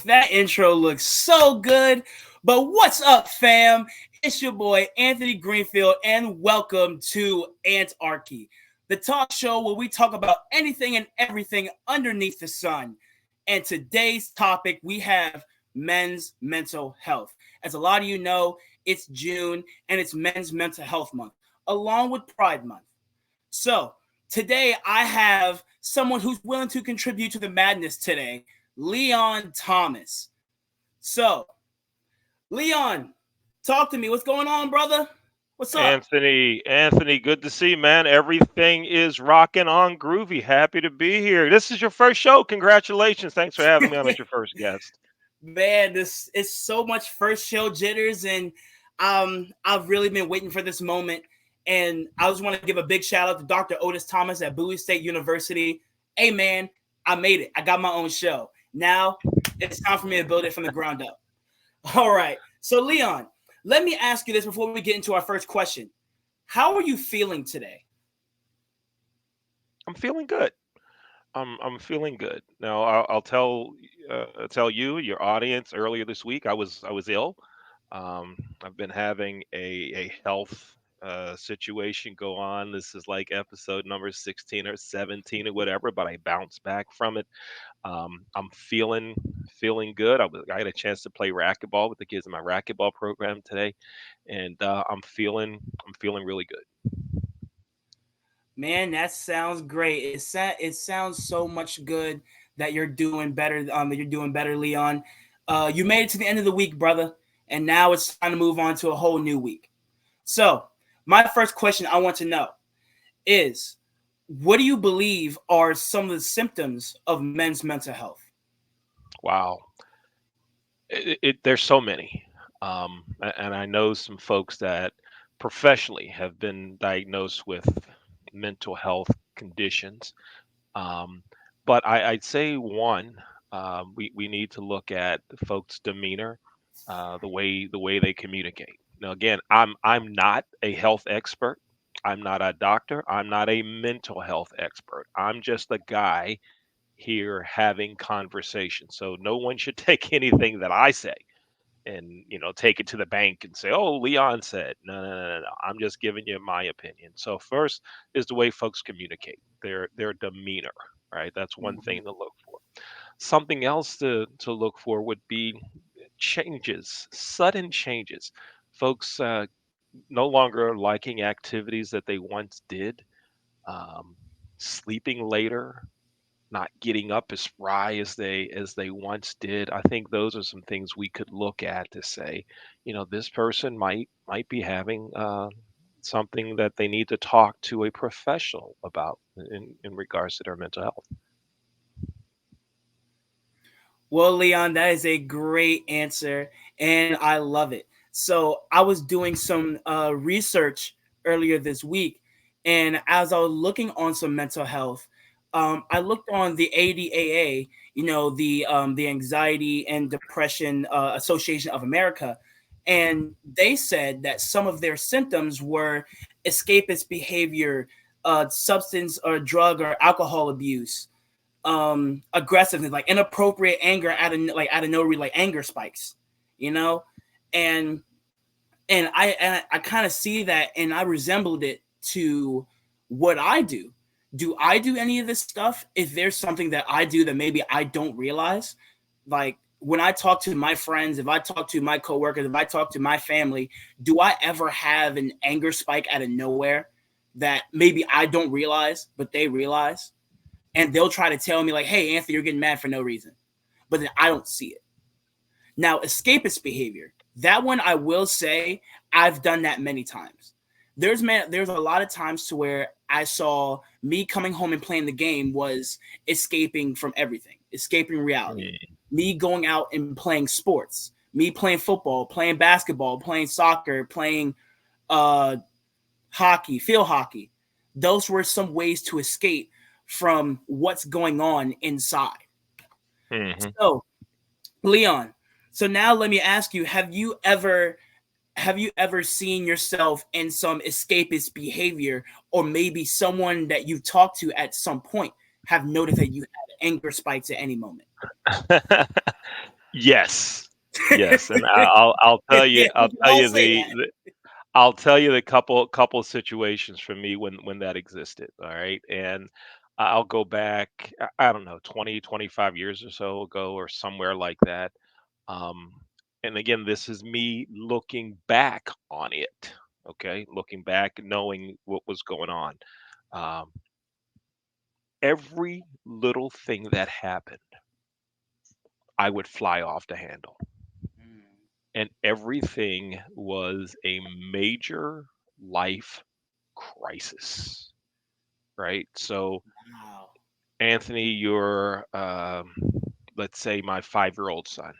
That intro looks so good. But what's up, fam? It's your boy Anthony Greenfield, and welcome to Ant-archy, the talk show where we talk about anything and everything underneath the sun. And today's topic, we have men's mental health. As a lot of you know, it's June and it's Men's Mental Health Month, along with Pride Month. So today I have someone who's willing to contribute to the madness today, Leon Thomas. So, Leon, talk to me. What's going on, brother? What's up? Anthony, good to see you, man. Everything is rocking on groovy. Happy to be here. This is your first show. Congratulations. Thanks for having me on as your first guest. Man, this is so much first show jitters, and I've really been waiting for this moment. And I just want to give a big shout out to Dr. Otis Thomas at Bowie State University. Hey, man, I made it. I got my own show. Now it's time for me to build it from the ground up. All right. So, Leon, let me ask you this before we get into our first question. How are you feeling today? I'm feeling good. I'm feeling good. Now I'll tell you, your audience, earlier this week I was ill. I've been having a health situation go on. This is like episode number 16 or 17 or whatever, but I bounced back from it. I'm feeling good. I had a chance to play racquetball with the kids in my racquetball program today, and I'm feeling really good. Man, that sounds great. It sounds so much good that you're doing better. That you're doing better, Leon. You made it to the end of the week, brother, and now it's time to move on to a whole new week. So, my first question I want to know is, what do you believe are some of the symptoms of men's mental health? Wow, there's so many, and I know some folks that professionally have been diagnosed with mental health conditions. Um, but I'd say one, we need to look at the folks' demeanor, the way they communicate. Now, again, I'm not a health expert. I'm not a doctor. I'm not a mental health expert. I'm just a guy here having conversation. So no one should take anything that I say and take it to the bank and say, "Oh, Leon said." No. I'm just giving you my opinion. So first is the way folks communicate, their demeanor, right? That's one thing to look for. Something else to look for would be changes, sudden changes. Folks no longer liking activities that they once did, um, sleeping later, not getting up as spry as they once did. I think those are some things we could look at to say, this person might be having something that they need to talk to a professional about in regards to their mental health. Well, Leon, that is a great answer, and I love it. So, I was doing some research earlier this week, and as I was looking on some mental health, I looked on the ADAA, the Anxiety and Depression Association of America, and they said that some of their symptoms were escapist behavior, substance or drug or alcohol abuse, aggressiveness, like inappropriate anger out of no reason, like anger spikes, you know, and and I kind of see that, and I resembled it to what I do. Do I do any of this stuff? If there's something that I do that maybe I don't realize, like when I talk to my friends, if I talk to my coworkers, if I talk to my family, do I ever have an anger spike out of nowhere that maybe I don't realize, but they realize? And they'll try to tell me like, "Hey, Anthony, you're getting mad for no reason," but then I don't see it. Now, escapist behavior, that one I will say I've done that many times. There's a lot of times to where I saw me coming home and playing the game was escaping from everything, escaping reality. Me going out and playing sports, me playing football, playing basketball, playing soccer, playing uh hockey, field hockey. Those were some ways to escape from what's going on inside. Hmm. So, Leon, so now let me ask you, have you ever seen yourself in some escapist behavior, or maybe someone that you've talked to at some point have noticed that you had anger spikes at any moment? Yes, yes, and I'll tell you Yeah, we can all say that. I'll tell you the couple situations for me when that existed. All right, and I'll go back. I don't know, 20, 25 years or so ago, or somewhere like that. Um, and again, this is me looking back on it. Okay, looking back, knowing what was going on. Um, every little thing that happened, I would fly off the handle, Mm, and everything was a major life crisis, right? So, wow. Anthony, you're, let's say, my 5-year-old son,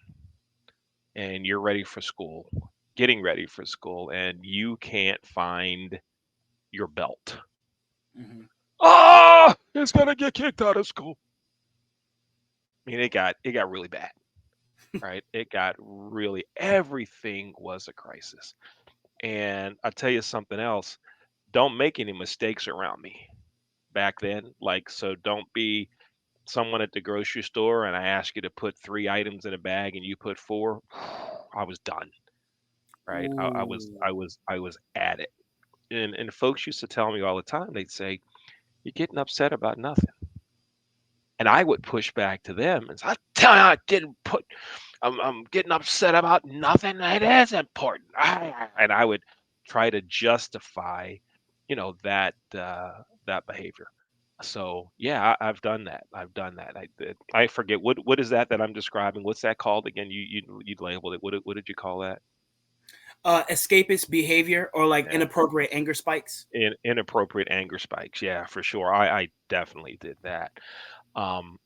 and you're ready for school, getting ready for school, and you can't find your belt. Hmm. Ah, he's gonna get kicked out of school. I mean, it got really bad, right? It got really, everything was a crisis. And I'll tell you something else. Don't make any mistakes around me back then. Like, so don't be someone at the grocery store and I ask you to put 3 items in a bag and you put four. I was done, right? Ooh. I was at it. And folks used to tell me all the time, they'd say, "You're getting upset about nothing." And I would push back to them and say, "I tell you, I didn't put I'm getting upset about nothing. It is important." And I would try to justify, that behavior. So yeah, I've done that. I've done that. I forget what is that I'm describing. What's that called again? You labeled it. What did you call that? Escapist behavior or like Yeah, inappropriate anger spikes. inappropriate anger spikes. Yeah, for sure. I definitely did that.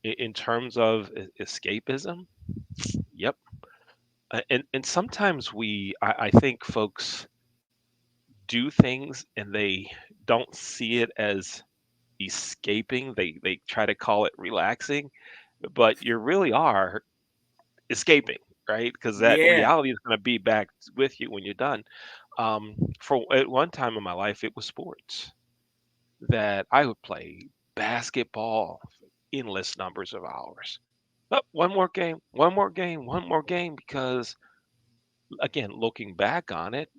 In terms of escapism, yep. And sometimes I think folks do things and they don't see it as escaping. They try to call it relaxing, but you really are escaping, right? Because that Yeah. reality is going to be back with you when you're done. For at one time in my life, it was sports that I would play basketball endless numbers of hours. Oh, one more game, one more game, one more game. Because again, looking back on it,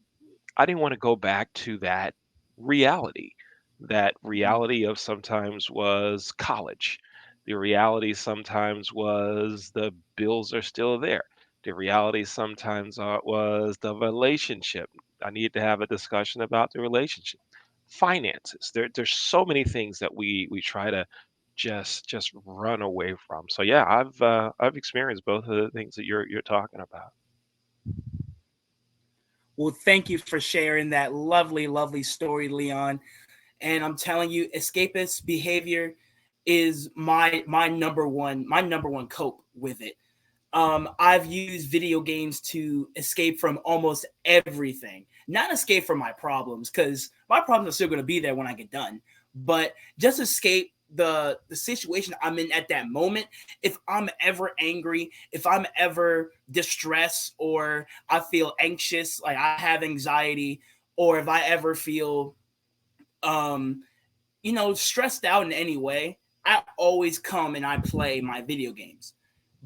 I didn't want to go back to that reality. That Mhm. reality of sometimes was college. The reality sometimes was the bills are still there. The reality sometimes was the relationship. I need to have a discussion about the relationship. Finances. There's so many things that we try to just run away from. So yeah, I've experienced both of the things that you're talking about. Well, thank you for sharing that lovely, lovely story, Leon. And I'm telling you, escapist behavior is my number one cope with it. I've used video games to escape from almost everything. Not escape from my problems, because my problems are still going to be there when I get done, but just escape the situation I'm in at that moment. If I'm ever angry, if I'm ever distressed, or I feel anxious, like I have anxiety, or if I ever feel um stressed out in any way, I always come and I play my video games.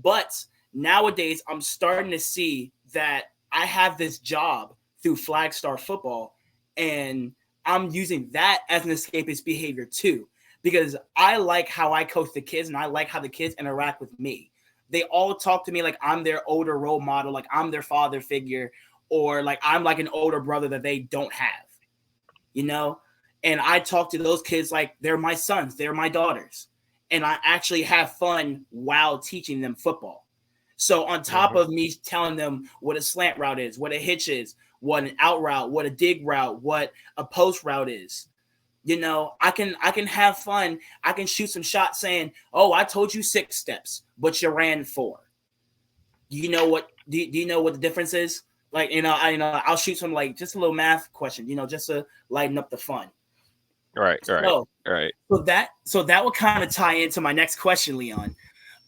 But nowadays, I'm starting to see that I have this job through Flagstar Football, and I'm using that as an escapist behavior too, because I like how I coach the kids and I like how the kids interact with me. They all talk to me like I'm their older role model, like I'm their father figure, or like I'm like an older brother that they don't have, you know? And I talk to those kids like they're my sons, they're my daughters. And I actually have fun while teaching them football. So, on top Hmm. of me telling them what a slant route is, what a hitch is, what an out route, what a dig route, what a post route is, I can have fun. I can shoot some shots saying, "Oh, I told you 6 steps, but you ran 4." Do you know what the difference is? Like, I'll shoot some, like, just a little math question, just to lighten up the fun. Right, right, So, right. so that will kind of tie into my next question, Leon.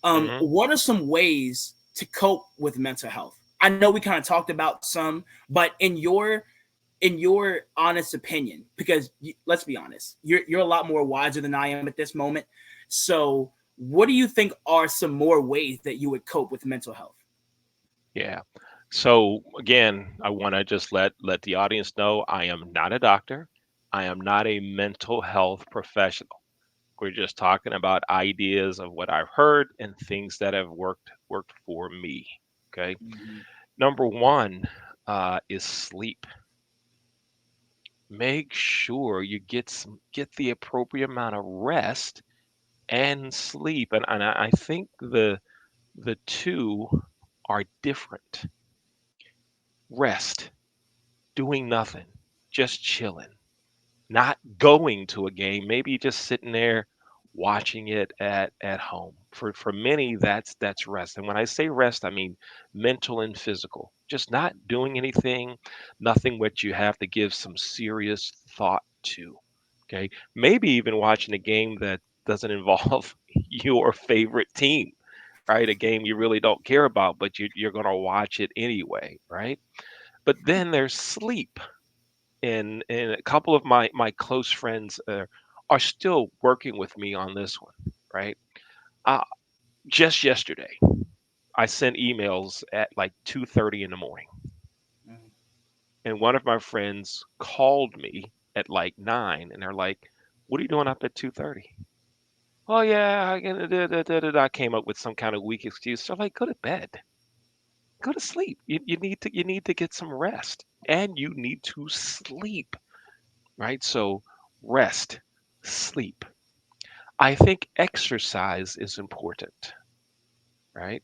Hmm. What are some ways to cope with mental health? I know we kind of talked about some, but in your honest opinion, because let's be honest, you're a lot more wiser than I am at this moment. So, what do you think are some more ways that you would cope with mental health? Yeah. So again, I want to just let the audience know I am not a doctor. I am not a mental health professional. We're just talking about ideas of what I've heard and things that have worked for me. Okay. Mhm. Number one is sleep. Make sure you get the appropriate amount of rest and sleep. And I think the two are different. Rest, doing nothing, just chilling, not going to a game, maybe just sitting there watching it at home. For many, that's rest. And when I say rest, I mean mental and physical. Just not doing anything, nothing which you have to give some serious thought to. Okay. Maybe even watching a game that doesn't involve your favorite team, right? A game you really don't care about, but you're going to watch it anyway, right? But then there's sleep, and a couple of my close friends are still working with me on this one, right? Uh, just yesterday, I sent emails at like 2:30 in the morning, Mhm. and one of my friends called me at like 9, and they're like, "What are you doing up at 2:30?" Oh yeah, I came up with some kind of weak excuse. So I'm like, go to bed, go to sleep. You need to get some rest, and you need to sleep, right? So rest, sleep. I think exercise is important, right?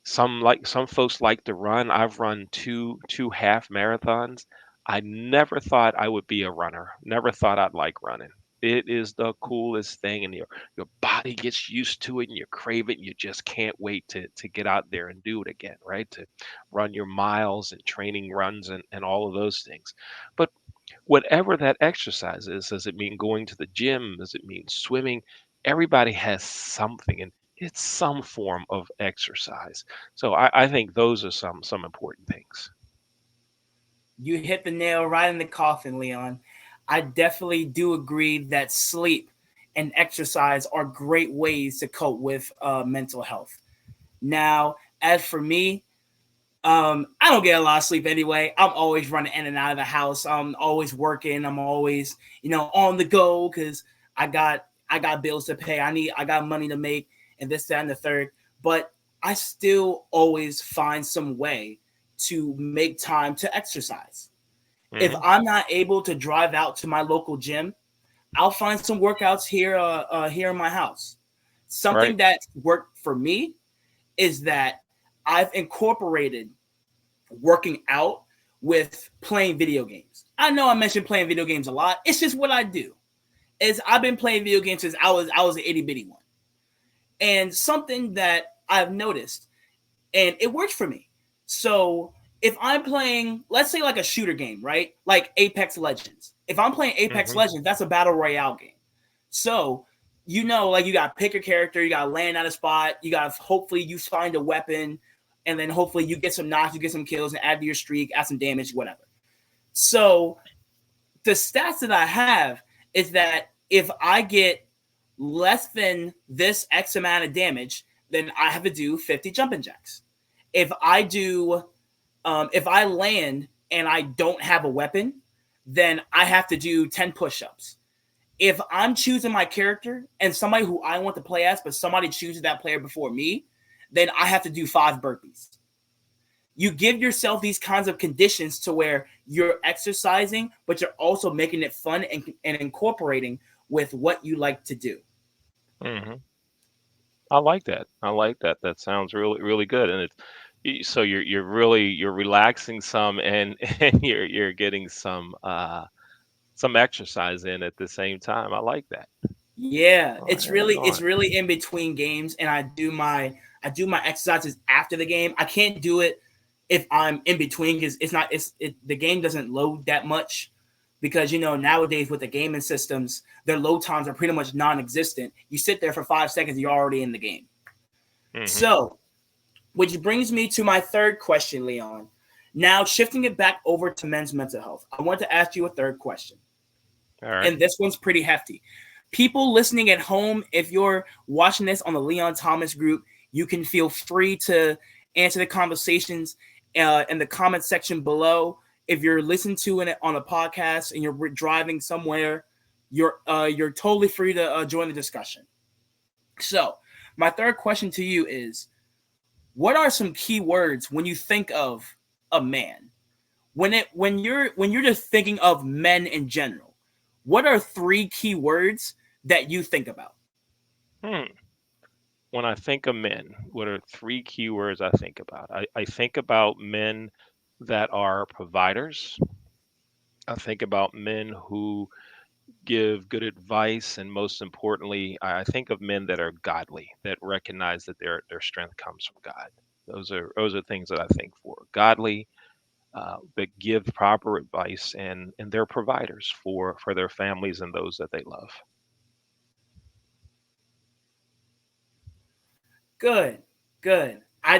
Some folks like to run. I've run two half marathons. I never thought I would be a runner. Never thought I'd like running. It is the coolest thing, and your body gets used to it, and you crave it, and you just can't wait to get out there and do it again, right? To run your miles and training runs and all of those things. But whatever that exercise is, does it mean going to the gym? Does it mean swimming? Everybody has something, and it's some form of exercise. So I think those are some important things. You hit the nail right in the coffin, Leon. I definitely do agree that sleep and exercise are great ways to cope with mental health. Now, as for me, I don't get a lot of sleep anyway. I'm always running in and out of the house. I'm always working. I'm always, on the go because I got bills to pay. I got money to make and this, that, and the third. But I still always find some way to make time to exercise. If Hmm. I'm not able to drive out to my local gym, I'll find some workouts here in my house. Right. Something that's worked for me is that I've incorporated working out with playing video games. I know I mentioned playing video games a lot. It's just what I do. Is I've been playing video games since I was an itty bitty one. And something that I've noticed, and it works for me. So if I'm playing, let's say like a shooter game, right? Like Apex Legends. If I'm playing Apex Hmm. Legends, that's a battle royale game. So like you got to pick your character, you got to land at a spot, you got to hopefully you find a weapon, and then hopefully you get some knocks, you get some kills, and add to your streak, add some damage, whatever. So the stats that I have is that if I get less than this X amount of damage, then I have to do 50 jumping jacks. If I do, if I land and I don't have a weapon, then I have to do 10 push ups. If I'm choosing my character and somebody who I want to play as, but somebody chooses that player before me, then I have to do 5 burpees. You give yourself these kinds of conditions to where you're exercising, but you're also making it fun and incorporating with what you like to do. Hmm. I like that. I like that. That sounds really good. And so you're relaxing some, and and you're getting some exercise in at the same time. I like that. Yeah, Oh, it's right really it's on. really in between games, and I do my exercises after the game. I can't do it if I'm in between because it's not it's it, the game doesn't load that much because nowadays with the gaming systems their load times are pretty much non-existent. You sit there for 5 seconds, you're already in the game. Hmm. So, which brings me to my third question, Leon. Now shifting it back over to men's mental health, I want to ask you a third question, All right. and this one's pretty hefty. People listening at home, if you're watching this on the Leon Thomas group, you can feel free to answer the conversations in the comment section below. If you're listening to it on a podcast and you're driving somewhere, you're totally free to join the discussion. So, my third question to you is: what are some key words when you think of a man? When you're just thinking of men in general, what are three key words that you think about? Hmm. When I think of men, what are three keywords I think about? I think about men that are providers. I think about men who give good advice, and most importantly, I think of men that are godly, that recognize that their strength comes from God. Those are things that I think for godly, that give proper advice, and they're providers for their families and those that they love. Good, good. I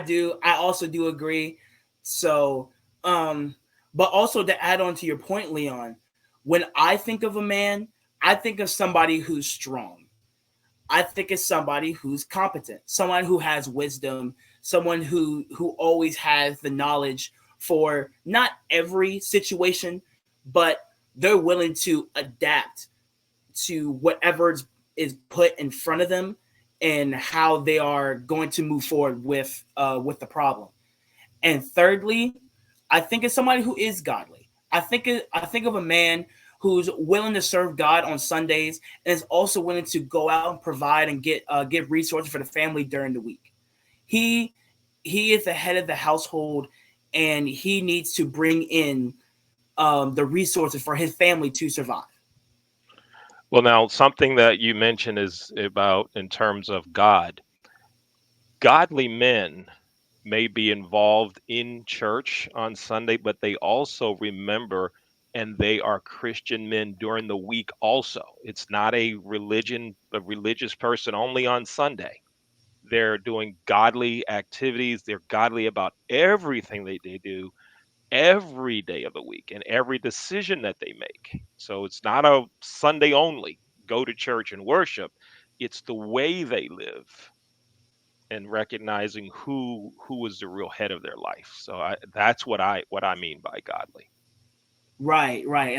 also do agree. So, um, but also to add on to your point, Leon, when I think of a man, I think of somebody who's strong. I think of somebody who's competent, someone who has wisdom, someone who always has the knowledge for not every situation, but they're willing to adapt to whatever is put in front of them and how they are going to move forward with the problem. And thirdly, I think it's somebody who is godly. I think of a man who's willing to serve God on Sundays and is also willing to go out and provide and get resources for the family during the week. He he is the head of the household, and he needs to bring in the resources for his family to survive. Well, now something that you mentioned is about in terms of God. Godly men may be involved in church on Sunday, but they also remember and they are Christian men during the week also. It's not a religious person only on Sunday. They're doing godly activities. They're godly about everything they do every day of the week and every decision that they make. So it's not a Sunday only go to church and worship. It's the way they live and recognizing who is the real head of their life. So that's what I mean by godly. Right, right.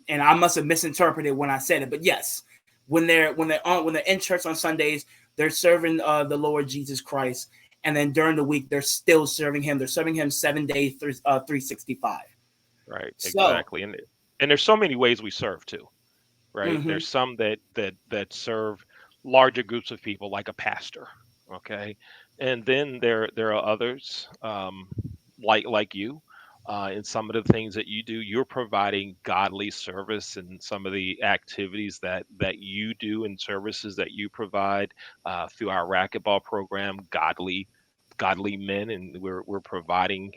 And I must have misinterpreted when I said it, but yes, when they're in church on Sundays, they're serving the Lord Jesus Christ, and then during the week they're still serving him. They're serving him 7 days, 365. Right, So, exactly. And there's so many ways we serve too, right? mm-hmm, There's some that serve larger groups of people, like a pastor, okay, and then there are others, like you, in some of the things that you do. You're providing godly service, and some of the activities that you do and services that you provide through our racquetball program, godly men, and we're providing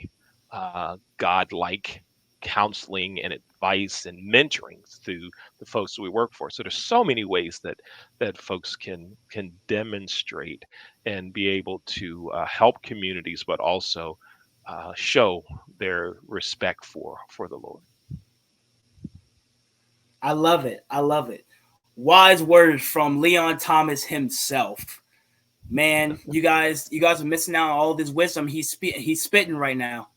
God-like counseling and advice and mentoring through the folks that we work for. So there's so many ways that folks can demonstrate and be able to help communities, but also show their respect for the Lord. I love it. I love it. Wise words from Leon Thomas himself. Man, you guys are missing out on all this wisdom he's spitting right now.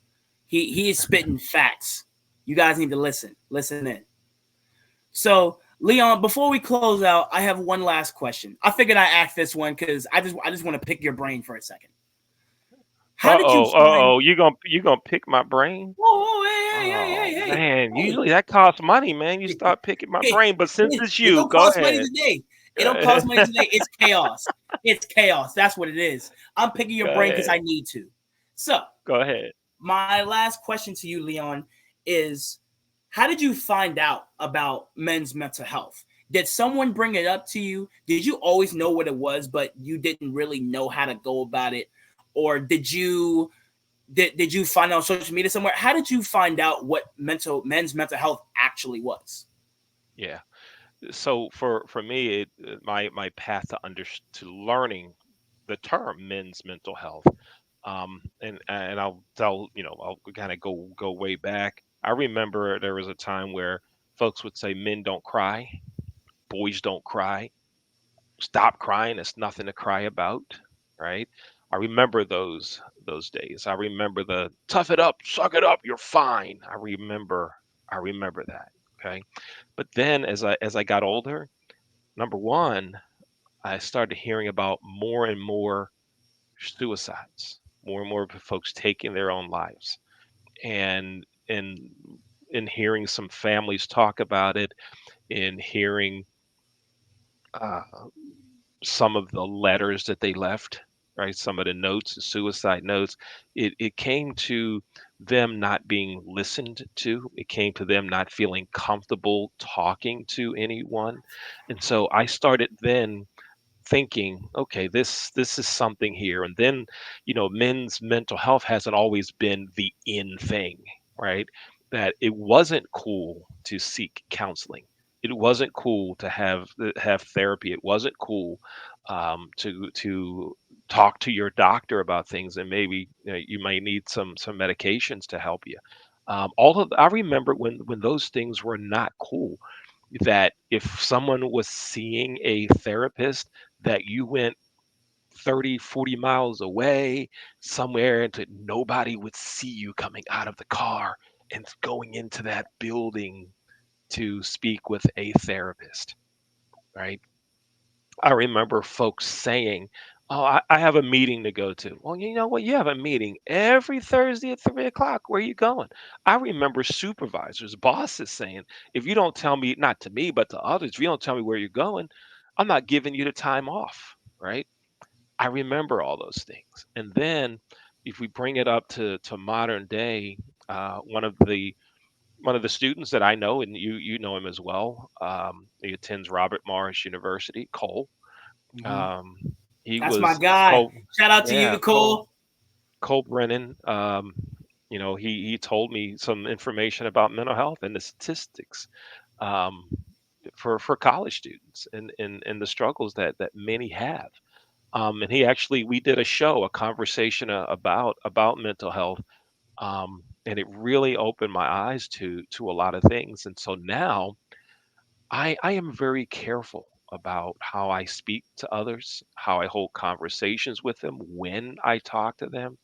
He is spitting facts. You guys need to listen in. So, Leon, before we close out, I have one last question. I figured I asked this one because I just want to pick your brain for a second. How did you find? You gonna pick my brain? Whoa, hey, hey, hey, Oh hey, hey, man, hey, usually that costs money, man. You hey, start picking my hey. brain, but since It, it's it you, don't go cost money ahead. today. It Go don't cost money ahead. today. It's chaos. It's chaos. That's what it is. I'm picking your Go brain because ahead. I need to. So, Go ahead. my last question to you, Leon, is how did you find out about men's mental health? Did someone bring it up to you? Did you always know what it was, but you didn't really know how to go about it? Or did you find out on social media somewhere? How did you find out what men's mental health actually was? Yeah. So for me, my path to learning the term men's mental health, and I'll tell I'll kind of go way back. I remember there was a time where folks would say men don't cry, boys don't cry, stop crying. It's nothing to cry about, right? I remember those days. I remember the tough it up, suck it up, you're fine. I remember that. Okay. But then as I got older, number one, I started hearing about more and more suicides, more and more folks taking their own lives. And in hearing some families talk about it, in hearing uh, some of the letters that they left, right? Some of the notes, the suicide notes, it came to them not being listened to. It came to them not feeling comfortable talking to anyone. And so I started then thinking, okay, this is something here. And then, men's mental health hasn't always been the in thing, right? That it wasn't cool to seek counseling. It wasn't cool to have therapy. It wasn't cool to talk to your doctor about things, and maybe you might need some medications to help you. All of I remember when those things were not cool, that if someone was seeing a therapist, that you went 30, 40 miles away somewhere and nobody would see you coming out of the car and going into that building to speak with a therapist, right? I remember folks saying, "Oh, I have a meeting to go to." Well, you know what? You have a meeting every Thursday at 3 o'clock. Where are you going? I remember supervisors, bosses saying, "If you don't tell me, not to me, but to others, if you don't tell me where you're going, I'm not giving you the time off." Right? I remember all those things. And then, if we bring it up to modern day, one of the students that I know, and you know him as well. He attends Robert Morris University, Cole. Mhm. um, he That's my was guy. Cole, Shout out to yeah, you, Cole. Cole Brennan. He told me some information about mental health and the statistics, um, for college students, and the struggles that many have. And we did a show, a conversation about mental health, and it really opened my eyes to a lot of things. And so now I am very careful about how I speak to others, how I hold conversations with them when I talk to them.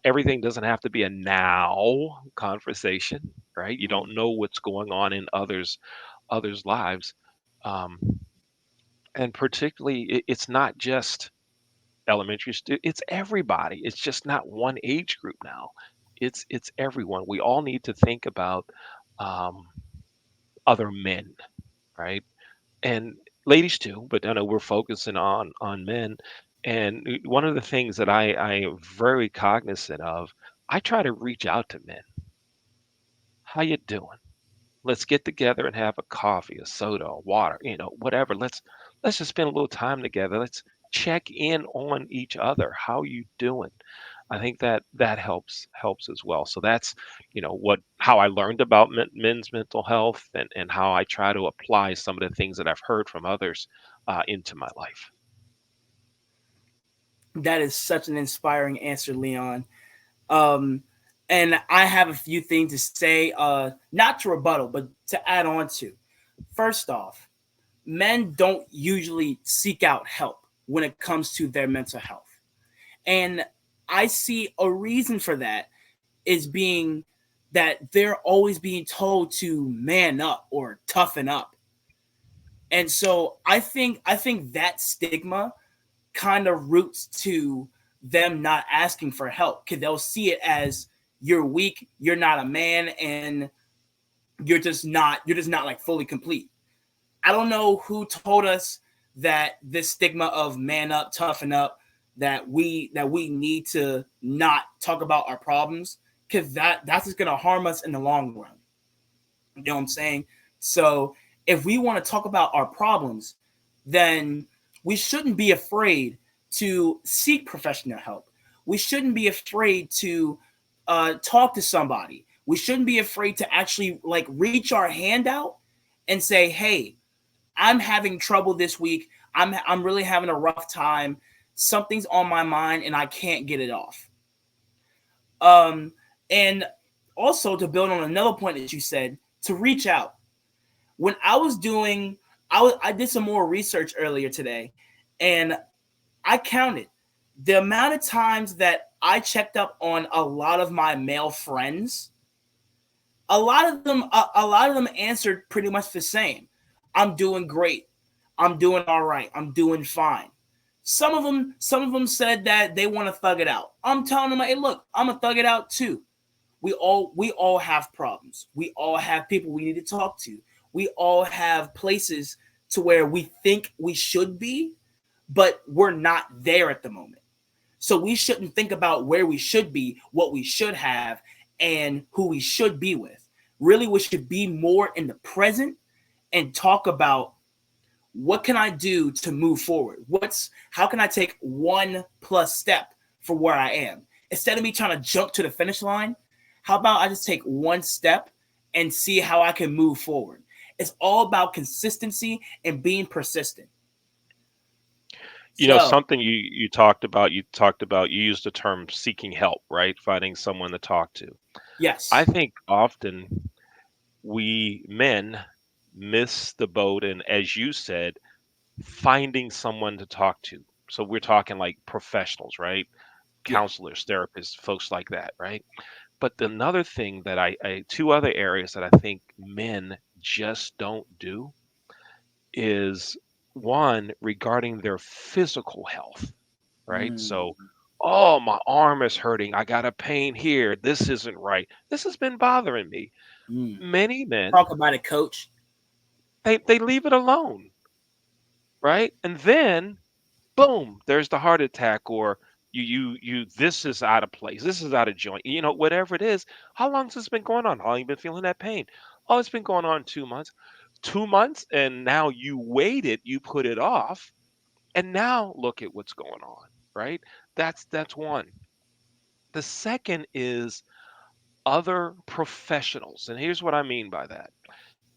Everything doesn't have to be a now conversation, right? You Mhm. don't know what's going on in others' lives, um, and particularly it's not just elementary students; it's everybody. It's just not one age group now. It's everyone. We all need to think about um, other men, right? And ladies too, but I know we're focusing on men. And one of the things that I am very cognizant of, I try to reach out to men. How you doing? Let's get together and have a coffee, a soda, a water, whatever. Let's just spend a little time together. Let's check in on each other. How you doing? I think that helps as well. So that's what how I learned about men's mental health, and how I try to apply some of the things that I've heard from others into my life. That is such an inspiring answer, Leon. Um, and I have a few things to say, not to rebuttal, but to add on to. First off, men don't usually seek out help when it comes to their mental health. And I see a reason for that is being that they're always being told to man up or toughen up. And so I think that stigma kind of roots to them not asking for help because they'll see it as you're weak, you're not a man, and you're just not like fully complete. I don't know who told us that this stigma of man up, toughen up, that we need to not talk about our problems because that's just gonna harm us in the long run. You know what I'm saying? So if we want to talk about our problems, then we shouldn't be afraid to seek professional help. We shouldn't be afraid to talk to somebody. We shouldn't be afraid to actually like reach our hand out and say, "Hey, I'm having trouble this week. I'm really having a rough time. Something's on my mind and I can't get it off." Um, and also to build on another point that you said, to reach out. When I was I did some more research earlier today, and I counted. The amount of times that I checked up on a lot of my male friends, a lot of them answered pretty much the same. I'm doing great. I'm doing all right. I'm doing fine. Some of them said that they want to thug it out. I'm telling them, hey, look, I'm gonna thug it out too. We all have problems. We all have people we need to talk to. We all have places to where we think we should be, but we're not there at the moment. So we shouldn't think about where we should be, what we should have, and who we should be with. Really, we should be more in the present and talk about what can I do to move forward? How can I take one plus step for where I am? Instead of me trying to jump to the finish line, how about I just take one step and see how I can move forward? It's all about consistency and being persistent. You know, So, something you talked about, you used the term seeking help, right? Finding someone to talk to. I yes. think often we men miss the boat, and as you said, finding someone to talk to. So we're talking like professionals, right? Yeah. Counselors, therapists, folks like that, right? But another thing that two other areas that I think men just don't do is one regarding their physical health, right? So, Mm, oh, my arm is hurting. I got a pain here. This isn't right. This has been bothering me. mm. Many men, Talk about it, coach. they leave it alone, right? And then boom, there's the heart attack, or this is out of place, this is out of joint, whatever it is. How long has this been going on? How long you been feeling that pain? Oh, it's been going on 2 months. 2 months, and now you waited, you put it off, and now look at what's going on, right? That's one. The second is other professionals, and here's what I mean by that.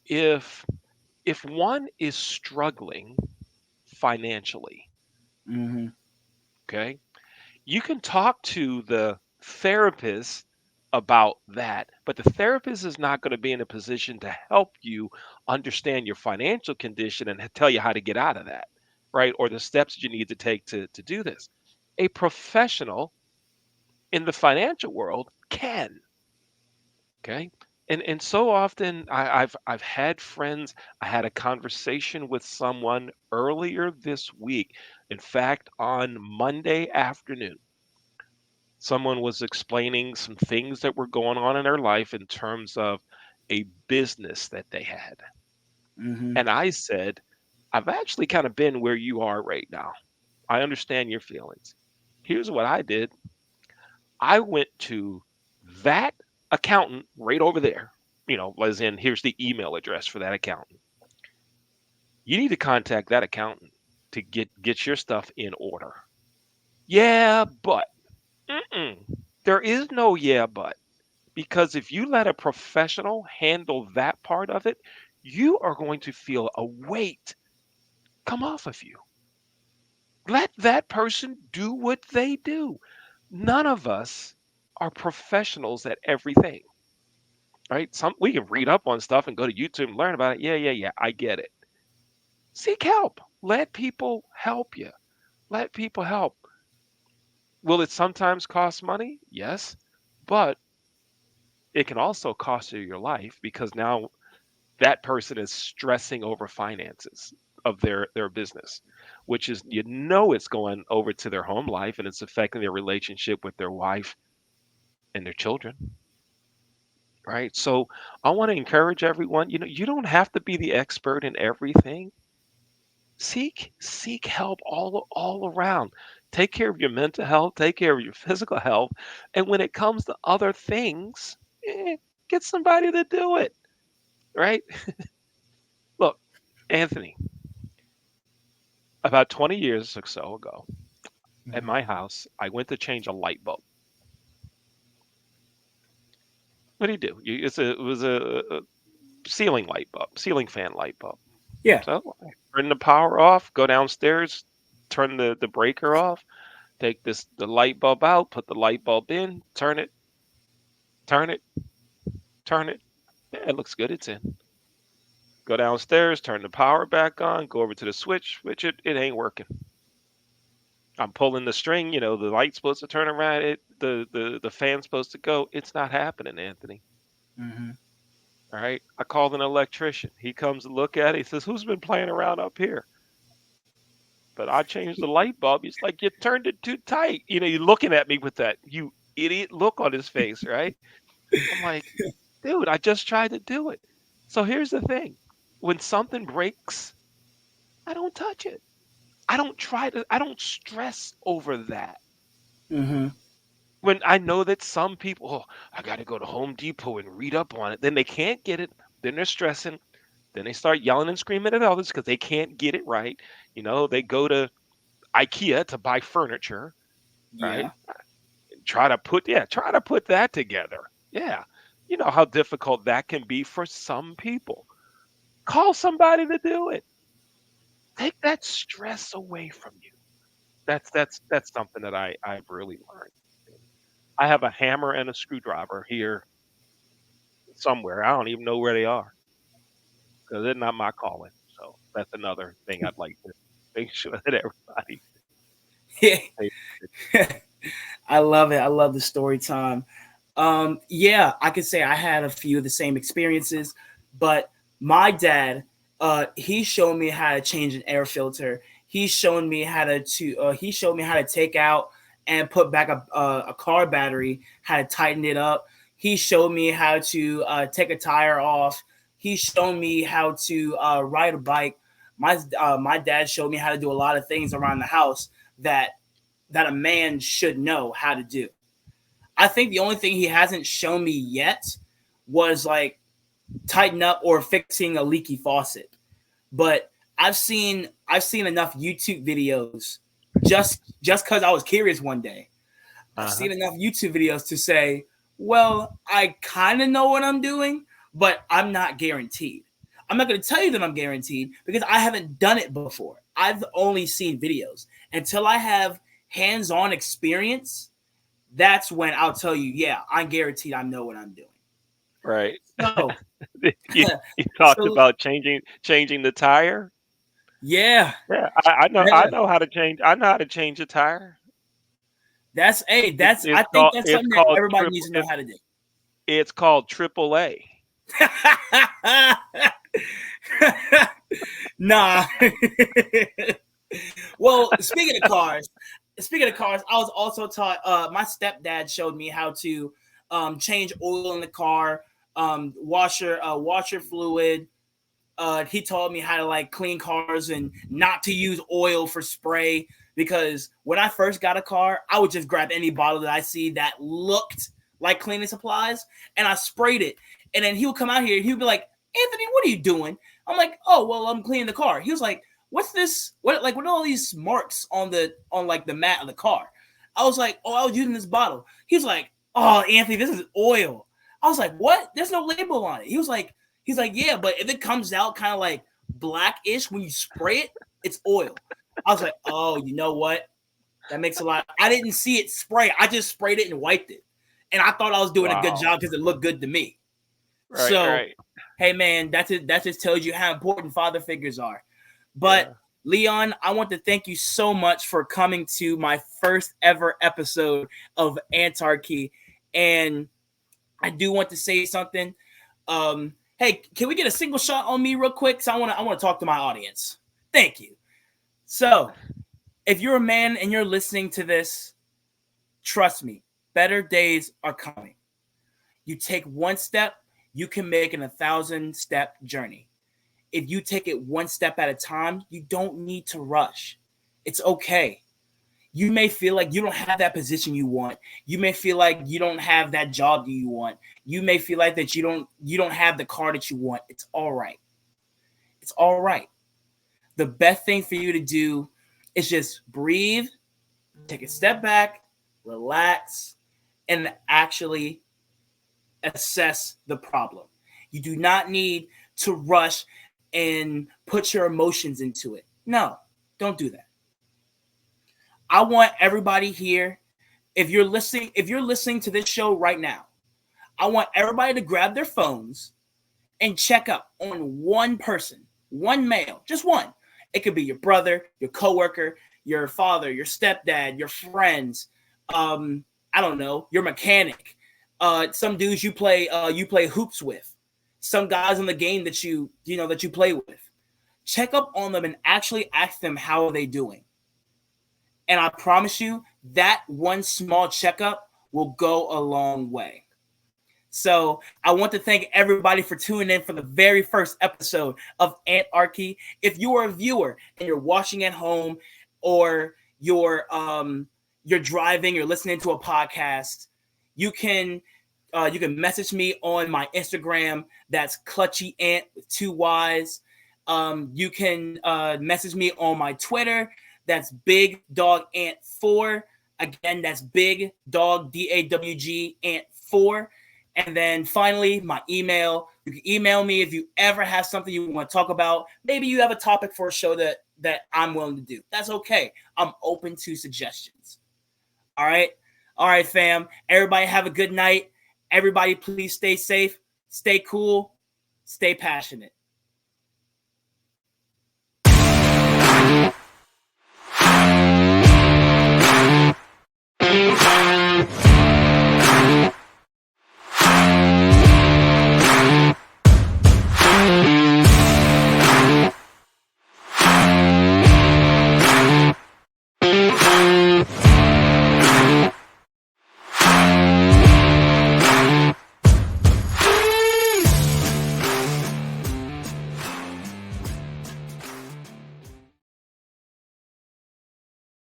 If one is struggling financially, Mm-hmm. okay, you can talk to the therapist about that, but the therapist is not going to be in a position to help you understand your financial condition and tell you how to get out of that, right? Or the steps you need to take to do this. A professional in the financial world can, okay? And so often I've had friends. I had a conversation with someone earlier this week. In fact, on Monday afternoon, someone was explaining some things that were going on in their life in terms of a business that they had. Mm-hmm. And I said, I've actually kind of been where you are right now. I understand your feelings. Here's what I did. I went to that accountant right over there, as in, here's the email address for that accountant. You need to contact that accountant to get your stuff in order. Yeah, but mm-mm, there is no yeah, but. Because if you let a professional handle that part of it, you are going to feel a weight come off of you. Let that person do what they do. None of us are professionals at everything, right? We can read up on stuff and go to YouTube and learn about it. Yeah, yeah, yeah, I get it. Seek help. Let people help you. Let people help. Will it sometimes cost money? Yes, but it can also cost you your life, because now that person is stressing over finances of their business, which is, it's going over to their home life, and it's affecting their relationship with their wife and their children, right? So I want to encourage everyone, you don't have to be the expert in everything. Seek help all around. Take care of your mental health, take care of your physical health, and when it comes to other things, get somebody to do it, right? Look, Anthony, about 20 years or so ago, at Mm-hmm. my house, I went to change a light bulb. What do you do? It was a ceiling light bulb, ceiling fan light bulb. Yeah. So I turn the power off, go downstairs, turn the breaker off, take the light bulb out, put the light bulb in, turn it, turn it. Yeah, it looks good. It's in. Go downstairs, turn the power back on, go over to the switch, it ain't working. I'm pulling the string, the light's supposed to turn around, the fan's supposed to go. It's not happening, Anthony. Mm-hmm. All right. I called an electrician. He comes to look at it. He says, "Who's been playing around up here?" But I changed the light bulb. He's like, "You turned it too tight." You're looking at me with that you idiot look on his face, right? I'm like, dude, I just tried to do it. So here's the thing. When something breaks, I don't touch it. I don't stress over that. Mm-hmm. When I know that some people, oh, I got to go to Home Depot and read up on it. Then they can't get it. Then they're stressing. Then they start yelling and screaming at others because they can't get it right. They go to IKEA to buy furniture, right? Yeah. Try to put that together. Yeah. You know how difficult that can be for some people. Call somebody to do it. Take that stress away from you. That's something that I've really learned. I have a hammer and a screwdriver here somewhere. I don't even know where they are because they're not my calling. So that's another thing I'd like to make sure that everybody Yeah. pays. I love it. I love the story time. Yeah, I could say I had a few of the same experiences, but my dad, he showed me how to change an air filter. He showed me how to take out and put back a car battery, how to tighten it up. He showed me how to take a tire off. He showed me how to ride a bike. My dad showed me how to do a lot of things around the house that a man should know how to do. I think the only thing he hasn't shown me yet was like tighten up or fixing a leaky faucet. But I've seen enough YouTube videos just because I was curious one day. I've Uh-huh. seen enough YouTube videos to say, well, I kind of know what I'm doing, but I'm not guaranteed. I'm not going to tell you that I'm guaranteed because I haven't done it before. I've only seen videos. Until I have hands-on experience, that's when I'll tell you, yeah, I'm guaranteed I know what I'm doing. Right. So, You talked so about changing the tire. yeah, Yeah, I know how to change. I know how to change a tire. that's It's I think called that's it's something that called everybody needs triple to know it's how to do. it's called triple A. Nah. Well, speaking of cars, I was also taught. My stepdad showed me how to change oil in the car, washer fluid. He taught me how to like clean cars and not to use oil for spray because when I first got a car, I would just grab any bottle that I see that looked like cleaning supplies and I sprayed it. And then he would come out here and he would be like, Anthony, what are you doing? I'm like, oh well, I'm cleaning the car. He was like, what's this? What are all these marks on like the mat of the car? I was like, oh, I was using this bottle. He was like, oh, Anthony, this is oil. I was like, what? There's no label on it. He's like, yeah, but if it comes out kind of like blackish when you spray it, it's oil. I was like, oh, you know what? That makes a lot. I didn't see it spray. I just sprayed it and wiped it, and I thought I was doing a good Wow. job because it looked good to me. Right, So, right. hey, man, that's it. That just tells you how important father figures are. But Yeah. Leon, I want to thank you so much for coming to my first ever episode of Ant-archy, and I do want to say something. Hey, can we get a single shot on me real quick? So I want to talk to my audience. Thank you. So, if you're a man and you're listening to this, trust me, better days are coming. You take one step, you can make an 1,000-step journey. If you take it one step at a time, you don't need to rush. It's okay. You may feel like you don't have that position you want. You may feel like you don't have that job that you want. You may feel like that you don't have the car that you want. It's all right. It's all right. The best thing for you to do is just breathe, take a step back, relax, and actually assess the problem. You do not need to rush and put your emotions into it. No, don't do that. I want everybody here, if you're listening to this show right now, I want everybody to grab their phones and check up on one person, one male, just one. It could be your brother, your coworker. your father, your stepdad, your friends, I don't know, your mechanic, some dudes you play hoops with, some guys in the game that that you play with. Check up on them and actually ask them how are they doing. And I promise you that one small checkup will go a long way. So I want to thank everybody for tuning in for the very first episode of Ant-archy. If you are a viewer and you're watching at home, or you're driving, you're listening to a podcast, you can you can message me on my Instagram. That's Clutchy Ant with two Y's. You can message me on my Twitter. That's Big Dog Ant 4. Again, that's Big Dog DAWG Ant 4. And then finally, my email. You can email me if you ever have something you want to talk about. Maybe you have a topic for a show that I'm willing to do. That's okay. I'm open to suggestions. All right. All right, fam. Everybody have a good night. Everybody, please stay safe, stay cool, stay passionate.